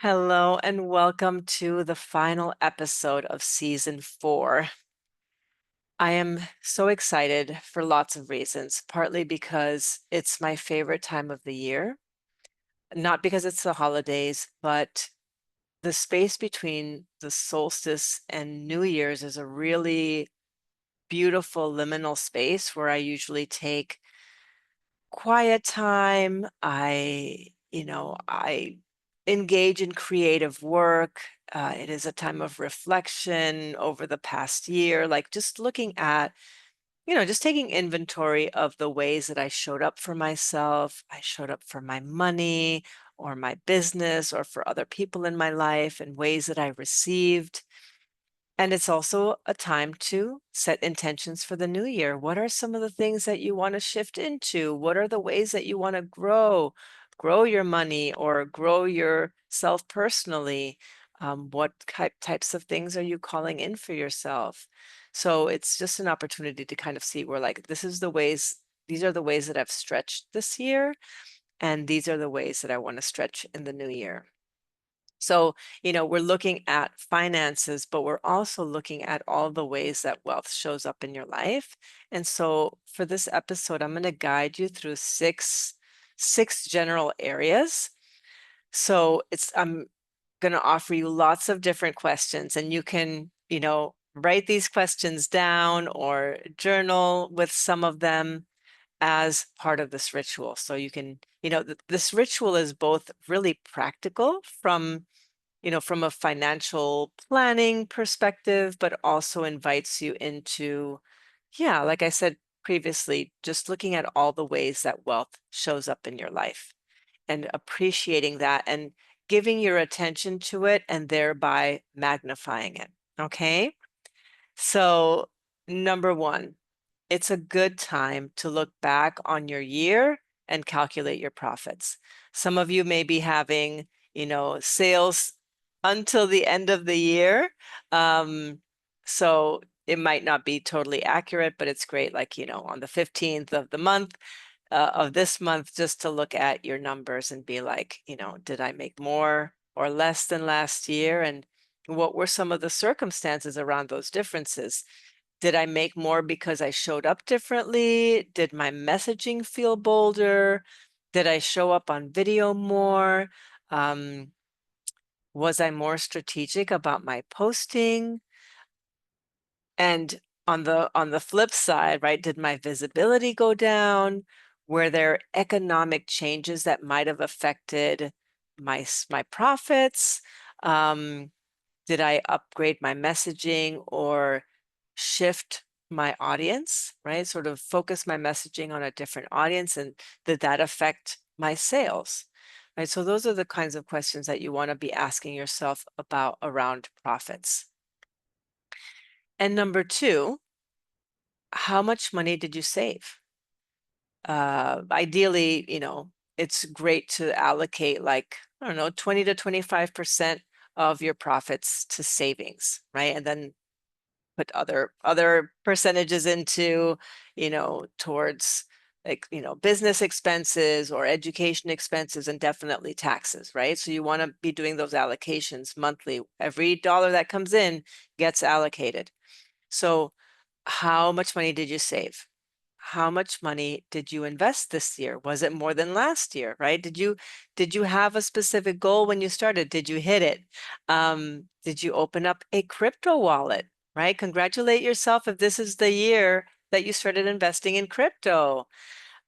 Hello and welcome to the final episode of season 4. I am so excited for lots of reasons, partly because it's my favorite time of the year, not because it's the holidays, but the space between the solstice and New Year's is a really beautiful liminal space where I usually take quiet time. I engage in creative work. It is a time of reflection over the past year, like just looking at, just taking inventory of the ways that I showed up for myself. I showed up for my money or my business or for other people in my life, and ways that I received. And it's also a time to set intentions for the new year. What are some of the things that you want to shift into? What are the ways that you want to grow your money or grow yourself personally? What types of things are you calling in for yourself? So it's just an opportunity to kind of see where, like, these are the ways that I've stretched this year, and these are the ways that I want to stretch in the new year. So, we're looking at finances, but we're also looking at all the ways that wealth shows up in your life. And so for this episode, I'm going to guide you through six general areas. So I'm going to offer you lots of different questions, and you can, write these questions down or journal with some of them as part of this ritual. So you can, this ritual is both really practical from a financial planning perspective, but also invites you into, yeah, like I said previously, just looking at all the ways that wealth shows up in your life and appreciating that and giving your attention to it and thereby magnifying it. Okay. So, number one, it's a good time to look back on your year and calculate your profits. Some of you may be having, sales until the end of the year. So it might not be totally accurate, but it's great, like, on the 15th of the month, of this month, just to look at your numbers and be like, did I make more or less than last year? And what were some of the circumstances around those differences? Did I make more because I showed up differently? Did my messaging feel bolder? Did I show up on video more? Um, was I more strategic about my posting? And on the flip side, right, did my visibility go down? Were there economic changes that might have affected my profits? Did I upgrade my messaging or shift my audience, right? Sort of focus my messaging on a different audience, and did that affect my sales? Right. So those are the kinds of questions that you want to be asking yourself about around profits. And number two, how much money did you save? Ideally, it's great to allocate, like, I don't know, 20 to 25% of your profits to savings, right? And then put other percentages into, towards, like, business expenses or education expenses, and definitely taxes, right? So you want to be doing those allocations monthly. Every dollar that comes in gets allocated. So how much money did you save? How much money did you invest this year? Was it more than last year, right? Did you have a specific goal when you started? Did you hit it? Did you open up a crypto wallet, right? Congratulate yourself if this is the year that you started investing in crypto.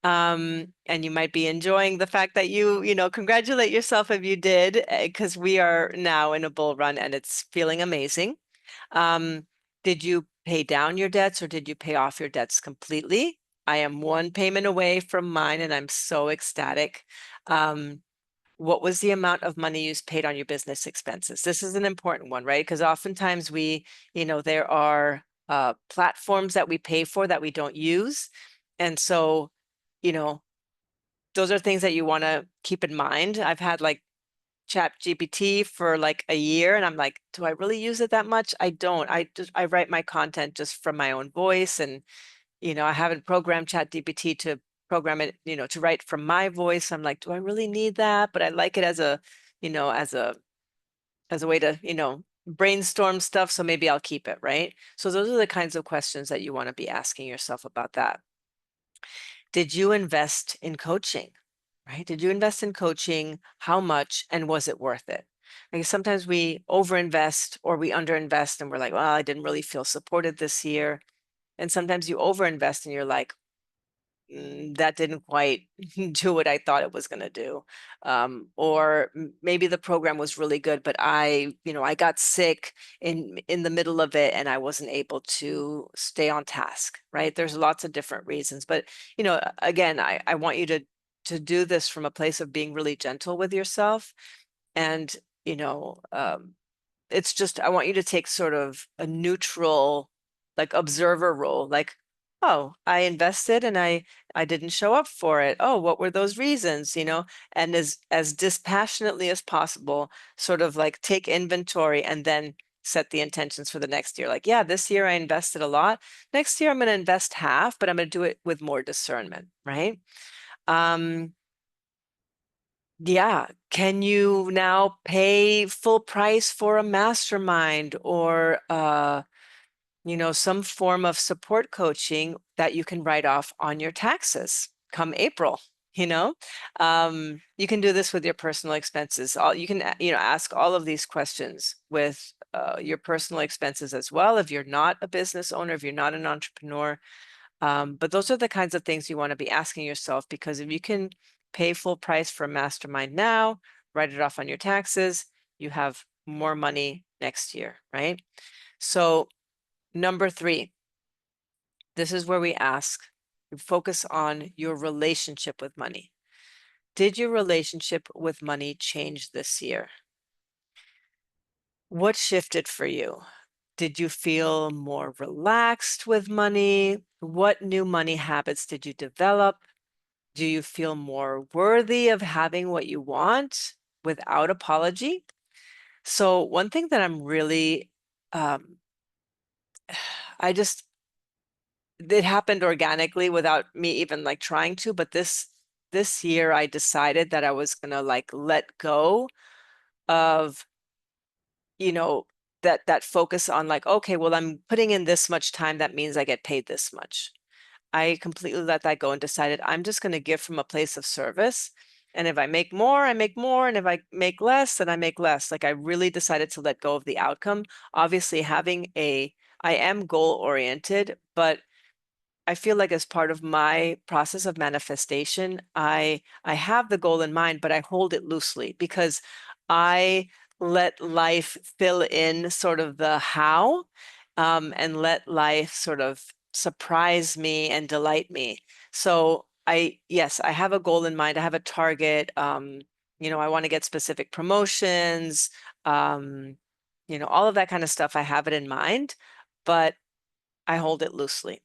And you might be enjoying the fact that congratulate yourself if you did, because we are now in a bull run and it's feeling amazing. Um, did you pay down your debts or did you pay off your debts completely? I am one payment away from mine and I'm so ecstatic. What was the amount of money you paid on your business expenses? This is an important one, right? Because oftentimes there are platforms that we pay for that we don't use. And so, you know, those are things that you want to keep in mind. I've had like Chat GPT for like a year, and I'm like, do I really use it that much? I don't. I write my content just from my own voice, and I haven't programmed Chat GPT to program it, to write from my voice. I'm like, do I really need that? But I like it as a as a way to, brainstorm stuff. So maybe I'll keep it, right? So those are the kinds of questions that you want to be asking yourself about that. Did you invest in coaching, right? Did you invest in coaching? How much? And was it worth it? Like sometimes we overinvest or we underinvest and we're like, well, I didn't really feel supported this year. And sometimes you overinvest and you're like, that didn't quite do what I thought it was going to do. Or maybe the program was really good, but I got sick in the middle of it and I wasn't able to stay on task, right? There's lots of different reasons, but again, I want you to do this from a place of being really gentle with yourself and you know, um, it's just I want you to take sort of a neutral like observer role like oh I invested and I didn't show up for it, oh what were those reasons, and as dispassionately as possible sort of like take inventory and then set the intentions for the next year, like yeah, this year I invested a lot, next year I'm going to invest half, but I'm going to do it with more discernment, right? um yeah. Can you now pay full price for a mastermind or some form of support coaching that you can write off on your taxes come April? You can do this with your personal expenses. You can, ask all of these questions with your personal expenses as well. If you're not a business owner, if you're not an entrepreneur, but those are the kinds of things you want to be asking yourself, because if you can pay full price for a mastermind now, write it off on your taxes, you have more money next year, right? So, number 3, this is where we focus on your relationship with money. Did your relationship with money change this year? What shifted for you? Did you feel more relaxed with money? What new money habits did you develop? Do you feel more worthy of having what you want without apology? So one thing that I'm really, um, I just, it happened organically without me even like trying to, but this year I decided that I was gonna like let go of, you know, that focus on like, okay, well, I'm putting in this much time, that means I get paid this much. I completely let that go and decided I'm just going to give from a place of service. And if I make more, I make more. And if I make less, then I make less. Like I really decided to let go of the outcome. Obviously, I am goal oriented, but I feel like as part of my process of manifestation, I have the goal in mind, but I hold it loosely because I let life fill in sort of the how, and let life sort of surprise me and delight me. So yes, I have a goal in mind. I have a target. I want to get specific promotions, all of that kind of stuff. I have it in mind, but I hold it loosely.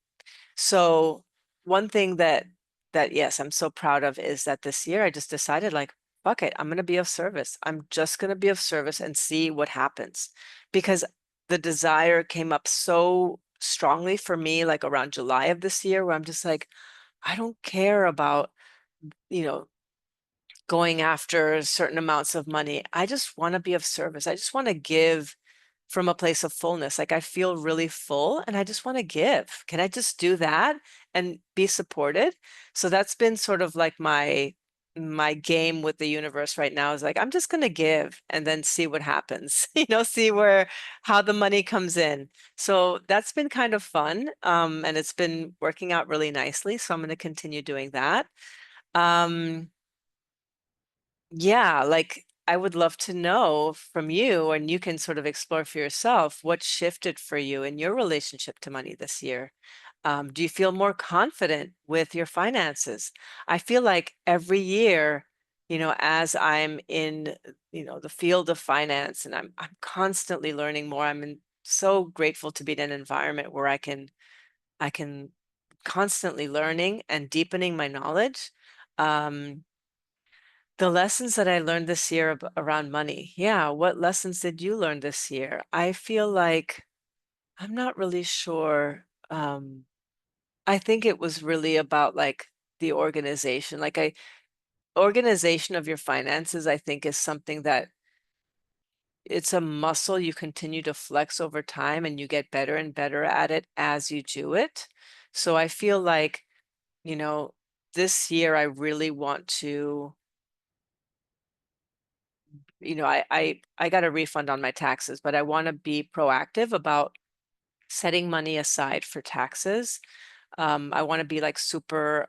So one thing that yes, I'm so proud of is that this year I just decided like, fuck it, I'm going to be of service. I'm just going to be of service and see what happens. Because the desire came up so strongly for me like around July of this year where I'm just like, I don't care about, you know, going after certain amounts of money. I just want to be of service. I just want to give from a place of fullness. Like I feel really full and I just want to give. Can I just do that and be supported? So that's been sort of like my game with the universe right now is like I'm just going to give and then see what happens. See where how the money comes in. So that's been kind of fun. And it's been working out really nicely. So I'm going to continue doing that. Um, yeah, like I would love to know from you, and you can sort of explore for yourself what shifted for you in your relationship to money this year. Do you feel more confident with your finances? I feel like every year, as I'm in, the field of finance and I'm constantly learning more. So grateful to be in an environment where I can constantly learning and deepening my knowledge. Um, the lessons that I learned this year around money. Yeah, what lessons did you learn this year? I feel like I'm not really sure. I think it was really about like the organization. Organization of your finances, I think is something that it's a muscle you continue to flex over time, and you get better and better at it as you do it. So I feel like, you know, this year I really want to, I got a refund on my taxes, but I want to be proactive about setting money aside for taxes. I want to be like super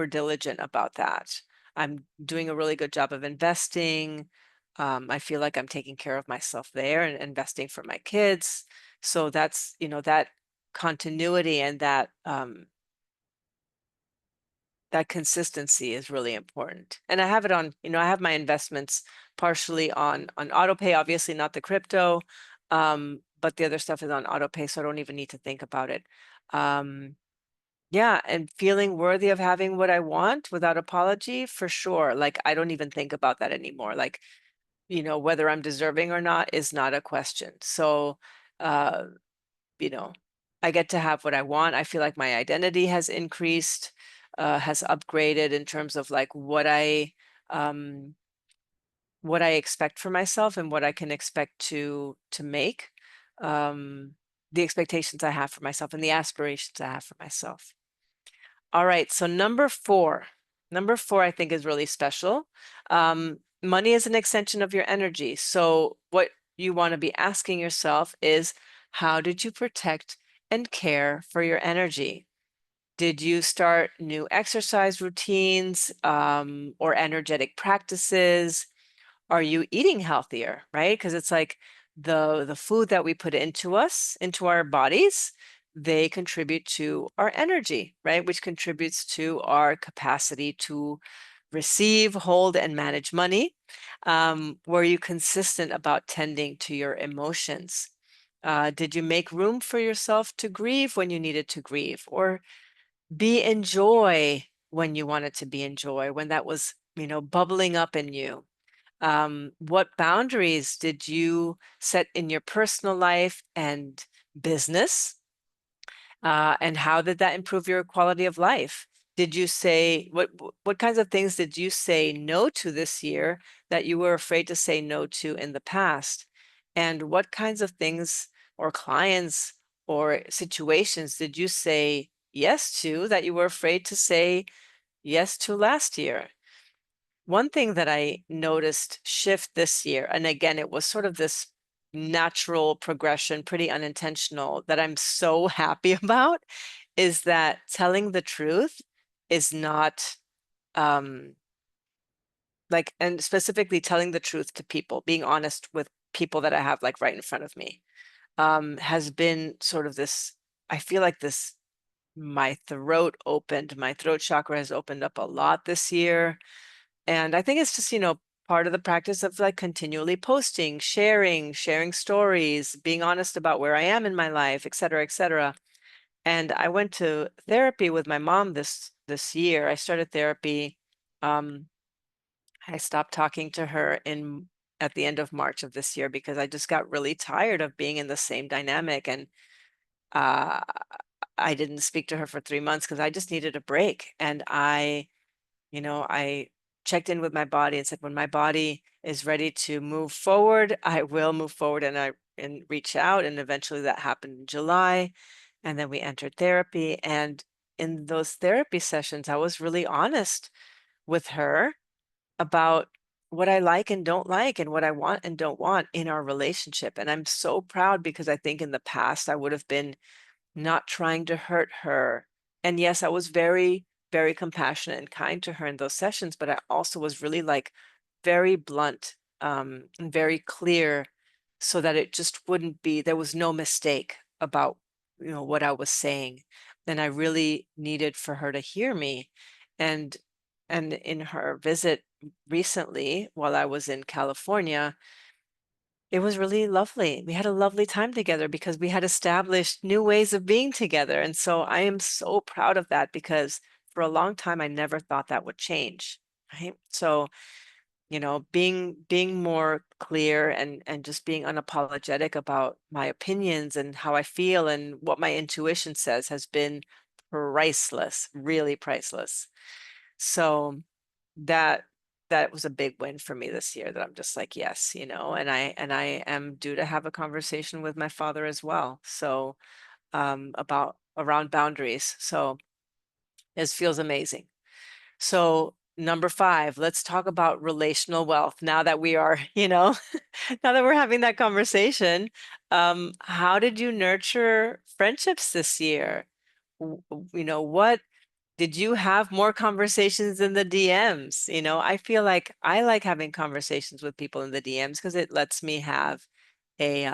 diligent about that. I'm doing a really good job of investing. I feel like I'm taking care of myself there and investing for my kids. So that's, that continuity and that consistency is really important. And I have it on, I have my investments partially on auto pay, obviously not the crypto, but the other stuff is on auto pay, so I don't even need to think about it. Yeah, and feeling worthy of having what I want without apology, for sure. Like, I don't even think about that anymore. Like, whether I'm deserving or not is not a question. So, uh, you know, I get to have what I want. I feel like my identity has increased, has upgraded in terms of like um, what I expect for myself and what I can expect to make, um, the expectations I have for myself and the aspirations I have for myself. All right, so number four. Number four, I think, is really special. Money is an extension of your energy. So what you want to be asking yourself is, how did you protect and care for your energy? Did you start new exercise routines, or energetic practices? Are you eating healthier, right? Because it's like the food that we put into us, into our bodies, they contribute to our energy, right? Which contributes to our capacity to receive, hold, and manage money. Were you consistent about tending to your emotions? Did you make room for yourself to grieve when you needed to grieve, or be in joy when you wanted to be in joy, when that was, bubbling up in you? What boundaries did you set in your personal life and business? And how did that improve your quality of life? Did you say what kinds of things did you say no to this year that you were afraid to say no to in the past? And what kinds of things or clients or situations did you say yes to that you were afraid to say yes to last year? One thing that I noticed shift this year, and again, it was sort of this natural progression, pretty unintentional, that I'm so happy about, is that telling the truth is not, like, and specifically telling the truth to people, being honest with people that I have like right in front of me, has been sort of this, I feel like this, my throat chakra has opened up a lot this year. And I think it's just, part of the practice of like continually posting, sharing stories, being honest about where I am in my life, et cetera, et cetera. And I went to therapy with my mom this year. I started therapy. Um, I stopped talking to her in at the end of March of this year because I just got really tired of being in the same dynamic. And uh, I didn't speak to her for 3 months because I just needed a break. And I checked in with my body and said, when my body is ready to move forward, I will move forward, and reach out. And eventually that happened in July. And then we entered therapy. And in those therapy sessions, I was really honest with her about what I like and don't like and what I want and don't want in our relationship. And I'm so proud because I think in the past I would have been not trying to hurt her. And yes, I was very, very compassionate and kind to her in those sessions, but I also was really like very blunt, and very clear so that it just wouldn't be, there was no mistake about, what I was saying. And I really needed for her to hear me. And in her visit recently, while I was in California, it was really lovely. We had a lovely time together because we had established new ways of being together. And so I am so proud of that because for a long time I never thought that would change. Right. So, being more clear and just being unapologetic about my opinions and how I feel and what my intuition says has been priceless, really priceless. So that that was a big win for me this year, that I'm just like, yes, and I am due to have a conversation with my father as well. So about around boundaries. So this feels amazing. So number 5, let's talk about relational wealth. Now that we are, now that we're having that conversation, how did you nurture friendships this year? What did you have more conversations in the DMs? I feel like I like having conversations with people in the DMs because it lets me have a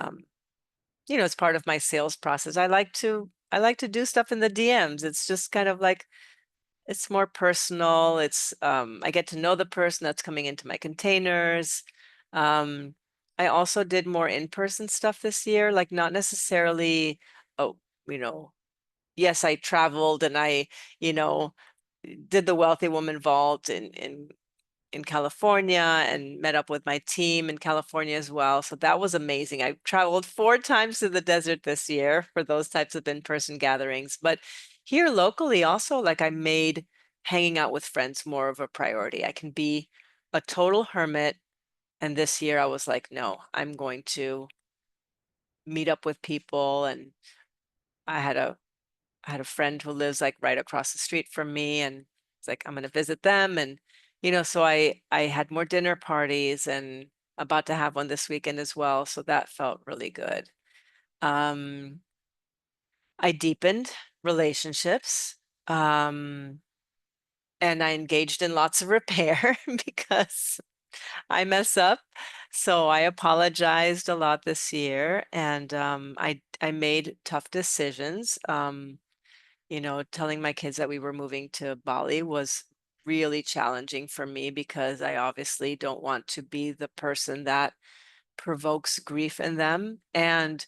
it's part of my sales process. I like to do stuff in the DMs. It's just kind of like it's more personal. It's I get to know the person that's coming into my containers. Um, I also did more in-person stuff this year, like not necessarily, oh, you know, yes, I traveled and I, you know, did the Wealthy Woman Vault in California and met up with my team in California as well. So that was amazing. I traveled 4 times to the desert this year for those types of in-person gatherings. But here locally also, like I made hanging out with friends more of a priority. I can be a total hermit. And this year I was like, no, I'm going to meet up with people. And I had a I had a friend who lives like right across the street from me, and it's like I'm going to visit them. And so I had more dinner parties, and about to have one this weekend as well, so that felt really good. um I deepened relationships, um and I engaged in lots of repair because I mess up. So I apologized a lot this year, and I made tough decisions. Telling my kids that we were moving to Bali was really challenging for me because I obviously don't want to be the person that provokes grief in them. And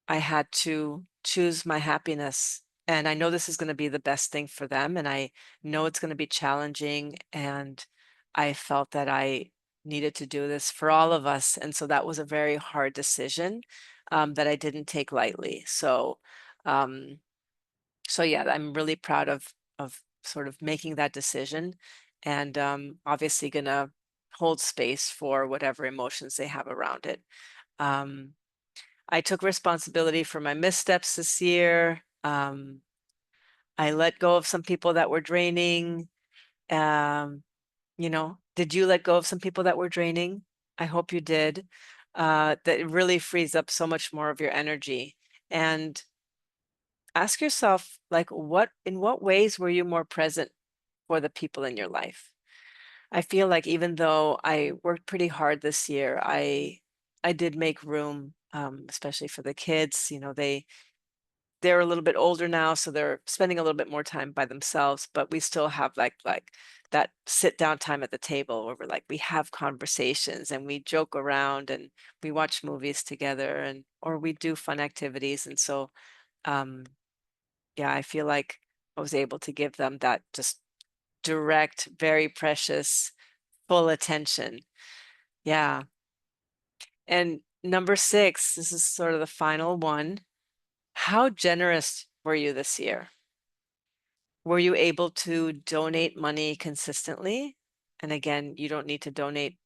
I had to choose my happiness. And I know this is going to be the best thing for them. And I know it's going to be challenging. And I felt that I needed to do this for all of us. And so that was a very hard decision that I didn't take lightly. Um, so yeah, I'm really proud of sort of making that decision, and obviously gonna hold space for whatever emotions they have around it. Um, I took responsibility for my missteps this year. I let go of some people that were draining. Did you let go of some people that were draining? I hope you did. That really frees up so much more of your energy. And ask yourself, like, in what ways were you more present for the people in your life? I feel like even though I worked pretty hard this year, I did make room, especially for the kids. They're a little bit older now, so they're spending a little bit more time by themselves, but we still have like that sit down time at the table where we have conversations and we joke around and we watch movies together, and or we do fun activities. And so um yeah, I feel like I was able to give them that just direct, very precious, full attention. Yeah. And number 6, this is sort of the final one. How generous were you this year? Were you able to donate money consistently? And again, you don't need to donate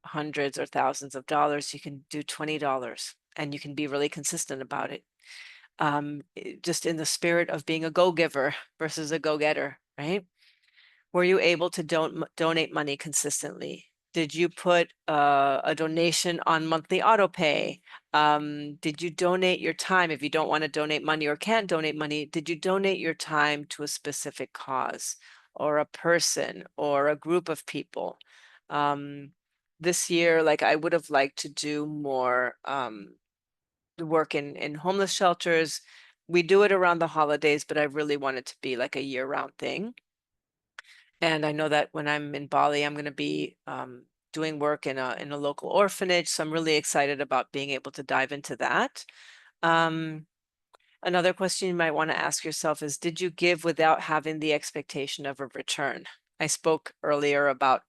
hundreds or thousands of dollars. You can do $20 and you can be really consistent about it. Just in the spirit of being a go-giver versus a go-getter, right? Were you able to donate money consistently? Did you put a donation on monthly auto pay? Did you donate your time? If you don't want to donate money or can't donate money, did you donate your time to a specific cause or a person or a group of people? This year, like I would have liked to do more work in homeless shelters. We do it around the holidays, but I really want it to be like a year-round thing. And I know that when I'm in Bali, I'm going to be doing work in a local orphanage. So I'm really excited about being able to dive into that. Um, Another question you might want to ask yourself is, did you give without having the expectation of a return? I spoke earlier about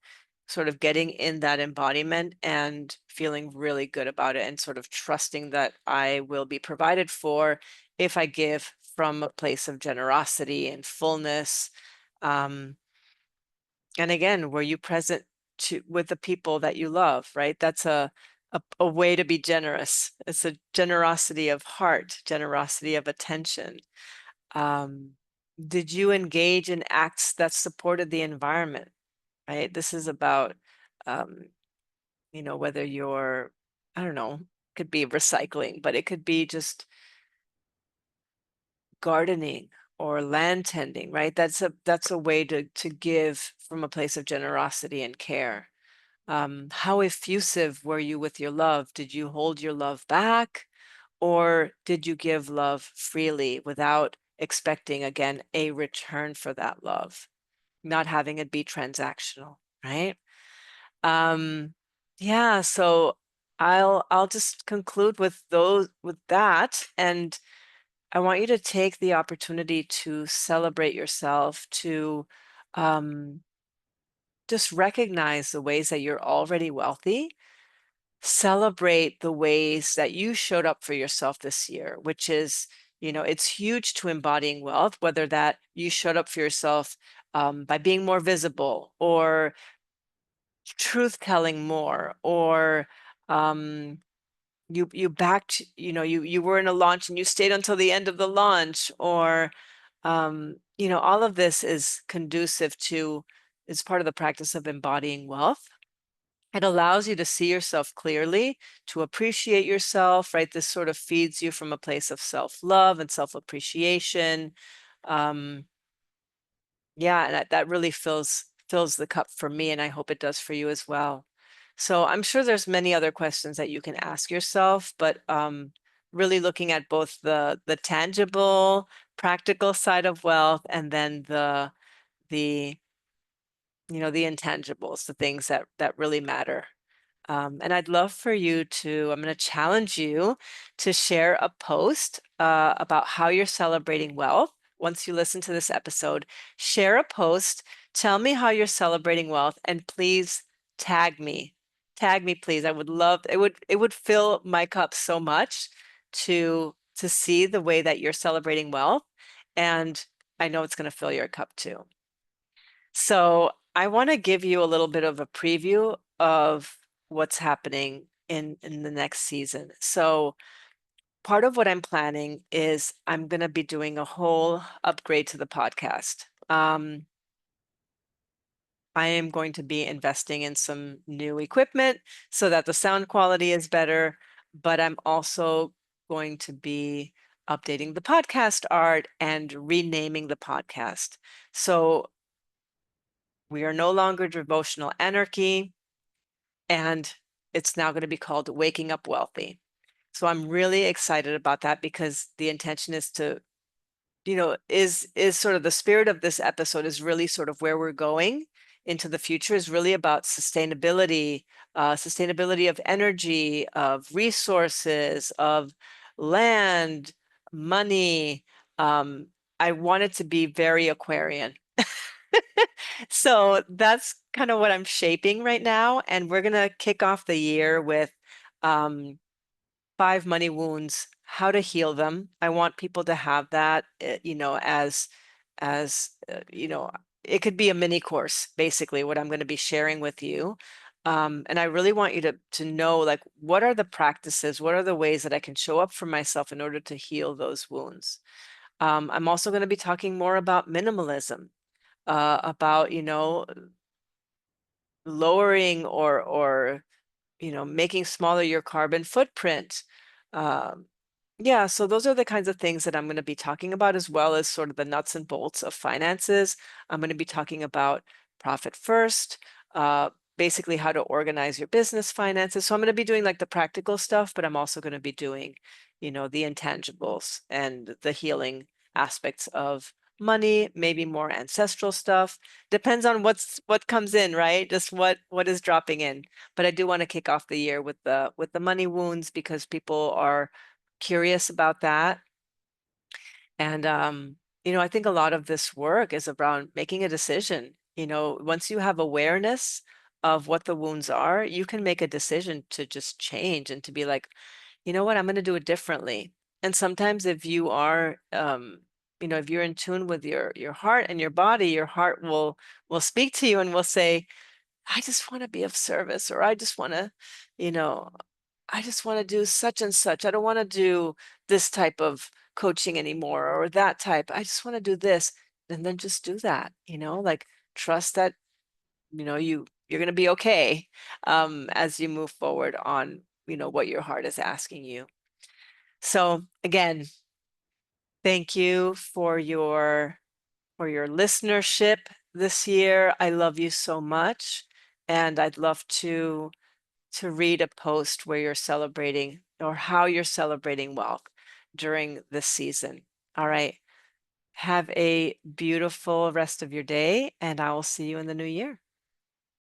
sort of getting in that embodiment and feeling really good about it and sort of trusting that I will be provided for if I give from a place of generosity and fullness. Um, and again, were you present with the people that you love, right? That's a way to be generous. It's a generosity of heart, generosity of attention. Um, did you engage in acts that supported the environment, right? This is about, um, whether you're, I don't know, could be recycling, but it could be just gardening or land tending, right? That's a way to give from a place of generosity and care. How effusive were you with your love? Did you hold your love back, or did you give love freely without expecting, again, a return for that love, not having it be transactional, right? Um, yeah, so I'll just conclude with that, and I want you to take the opportunity to celebrate yourself, to um, just recognize the ways that you're already wealthy. Celebrate the ways that you showed up for yourself this year, which is, it's huge to embodying wealth, whether that you showed up for yourself by being more visible, or truth telling more, or um, you backed, you were in a launch and you stayed until the end of the launch, or all of this is conducive to, is part of the practice of embodying wealth. It allows you to see yourself clearly, to appreciate yourself, right? This sort of feeds you from a place of self-love and self-appreciation. Um, yeah, and that really fills the cup for me, and I hope it does for you as well. So I'm sure there's many other questions that you can ask yourself, but really looking at both the tangible, practical side of wealth, and then the the intangibles, the things that really matter. And I'd love for you to, I'm going to challenge you to share a post about how you're celebrating wealth. Once you listen to this episode, share a post, tell me how you're celebrating wealth, and please tag me. Tag me, please. I would love, it would fill my cup so much to see the way that you're celebrating wealth. And I know it's going to fill your cup too. So I want to give you a little bit of a preview of what's happening in the next season. So part of what I'm planning is I'm going to be doing a whole upgrade to the podcast. I am going to be investing in some new equipment so that the sound quality is better, but I'm also going to be updating the podcast art and renaming the podcast. So we are no longer Devotional Anarchy, and it's now going to be called Waking Up Wealthy. So I'm really excited about that, because the intention is to, is sort of the spirit of this episode is really sort of where we're going into the future, is really about sustainability, sustainability of energy, of resources, of land, money. I want it to be very Aquarian. So that's kind of what I'm shaping right now. And we're going to kick off the year with um, 5 money wounds, how to heal them. I want people to have that, as it could be a mini course, basically, what I'm going to be sharing with you. And I really want you to know, like, what are the practices? What are the ways that I can show up for myself in order to heal those wounds? I'm also going to be talking more about minimalism, about, lowering or making smaller your carbon footprint. Um, yeah, so those are the kinds of things that I'm going to be talking about, as well as sort of the nuts and bolts of finances. I'm going to be talking about profit first, uh, basically how to organize your business finances. So I'm going to be doing like the practical stuff, but I'm also going to be doing, the intangibles and the healing aspects of money, maybe more ancestral stuff. Depends on what comes in, right? Just what is dropping in. But I do want to kick off the year with the money wounds, because people are curious about that. And I think a lot of this work is around making a decision. Once you have awareness of what the wounds are, you can make a decision to just change and to be like, you know what, I'm going to do it differently. And sometimes if you are, if you're in tune with your heart and your body, your heart will speak to you and will say, I just want to be of service, or I just want to, you know, I just want to do such and such. I don't want to do this type of coaching anymore or that type. I just want to do this. And then just do that, like trust that, you're going to be okay as you move forward on, what your heart is asking you. So again, thank you for your listenership this year. I love you so much. And I'd love to read a post where you're celebrating or how you're celebrating wealth during this season. All right. Have a beautiful rest of your day, and I will see you in the new year.